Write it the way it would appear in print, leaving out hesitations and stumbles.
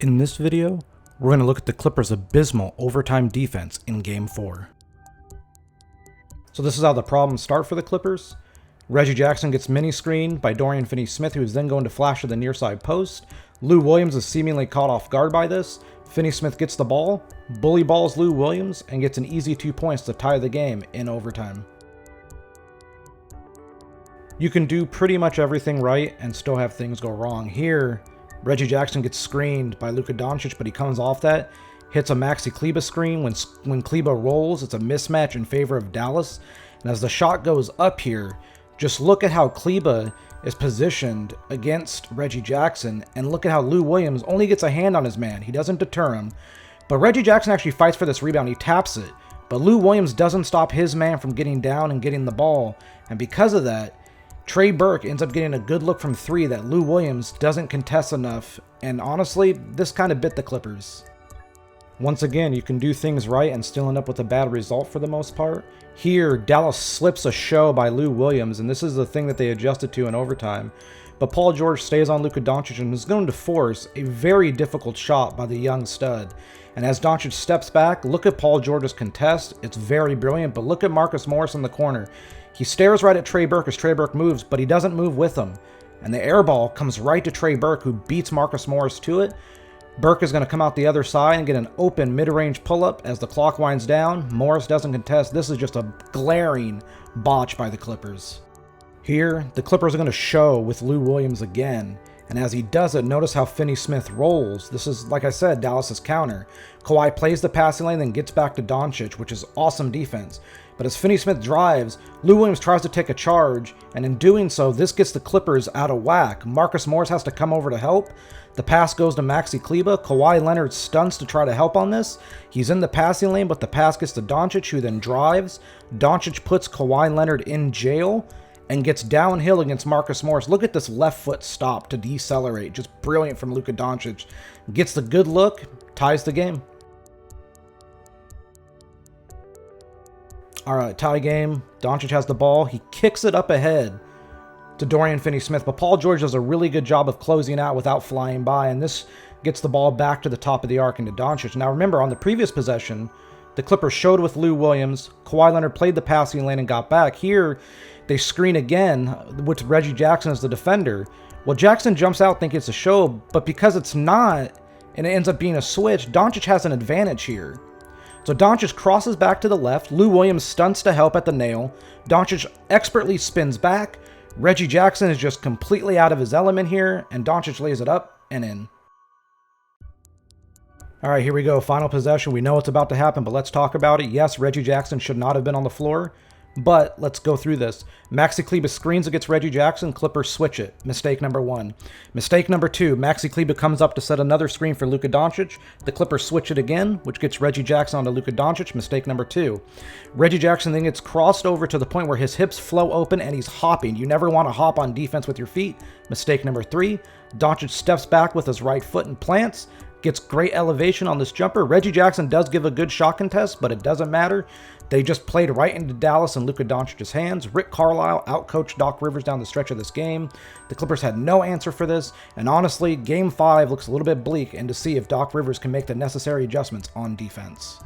In this video, we're going to look at the Clippers' abysmal overtime defense in Game 4. So this is how the problems start for the Clippers. Reggie Jackson gets mini-screened by Dorian Finney-Smith, who is then going to flash to the near side post. Lou Williams is seemingly caught off guard by this. Finney-Smith gets the ball, bully balls Lou Williams, and gets an easy 2 points to tie the game in overtime. You can do pretty much everything right and still have things go wrong. Here, Reggie Jackson gets screened by Luka Doncic, but he comes off that, hits a Maxi Kleber screen. When Kleber rolls, it's a mismatch in favor of Dallas. And as the shot goes up here, just look at how Kleber is positioned against Reggie Jackson, and look at how Lou Williams only gets a hand on his man. He doesn't deter him. But Reggie Jackson actually fights for this rebound. He taps it. But Lou Williams doesn't stop his man from getting down and getting the ball. And because of that, Trey Burke ends up getting a good look from three that Lou Williams doesn't contest enough, and honestly, this kind of bit the Clippers. Once again, you can do things right and still end up with a bad result for the most part. Here, Dallas slips a show by Lou Williams, and this is the thing that they adjusted to in overtime. But Paul George stays on Luka Doncic and is going to force a very difficult shot by the young stud. And as Doncic steps back, look at Paul George's contest. It's very brilliant, but look at Marcus Morris in the corner. He stares right at Trey Burke as Trey Burke moves, but he doesn't move with him. And the air ball comes right to Trey Burke, who beats Marcus Morris to it. Burke is going to come out the other side and get an open mid-range pull-up as the clock winds down. Morris doesn't contest. This is just a glaring botch by the Clippers. Here, the Clippers are going to show with Lou Williams again. And as he does it, notice how Finney-Smith rolls. This is, like I said, Dallas's counter. Kawhi plays the passing lane, then gets back to Doncic, which is awesome defense. But as Finney-Smith drives, Lou Williams tries to take a charge, and in doing so, this gets the Clippers out of whack. Marcus Morris has to come over to help. The pass goes to Maxi Kleber. Kawhi Leonard stunts to try to help on this. He's in the passing lane, but the pass gets to Doncic, who then drives. Doncic puts Kawhi Leonard in jail and gets downhill against Marcus Morris. Look at this left foot stop to decelerate. Just brilliant from Luka Doncic. Gets the good look, ties the game. All right, tie game. Doncic has the ball. He kicks it up ahead to Dorian Finney-Smith, but Paul George does a really good job of closing out without flying by, and this gets the ball back to the top of the arc into Doncic. Now remember, on the previous possession, the Clippers showed with Lou Williams. Kawhi Leonard played the passing lane and got back. Here, they screen again with Reggie Jackson as the defender. Well, Jackson jumps out thinking it's a show, but because it's not, and it ends up being a switch, Doncic has an advantage here. So Doncic crosses back to the left. Lou Williams stunts to help at the nail. Doncic expertly spins back. Reggie Jackson is just completely out of his element here, and Doncic lays it up and in. All right, here we go. Final possession. We know what's about to happen, but let's talk about it. Yes, Reggie Jackson should not have been on the floor, but let's go through this. Maxi Kleber screens against Reggie Jackson. Clippers switch it. Mistake number one. Mistake number two. Maxi Kleber comes up to set another screen for Luka Doncic. The Clippers switch it again, which gets Reggie Jackson onto Luka Doncic. Mistake number two. Reggie Jackson then gets crossed over to the point where his hips flow open and he's hopping. You never want to hop on defense with your feet. Mistake number three. Doncic steps back with his right foot and plants. Gets great elevation on this jumper. Reggie Jackson does give a good shot contest, but it doesn't matter. They just played right into Dallas and Luka Doncic's hands. Rick Carlisle outcoached Doc Rivers down the stretch of this game. The Clippers had no answer for this, and honestly, Game 5 looks a little bit bleak, and to see if Doc Rivers can make the necessary adjustments on defense.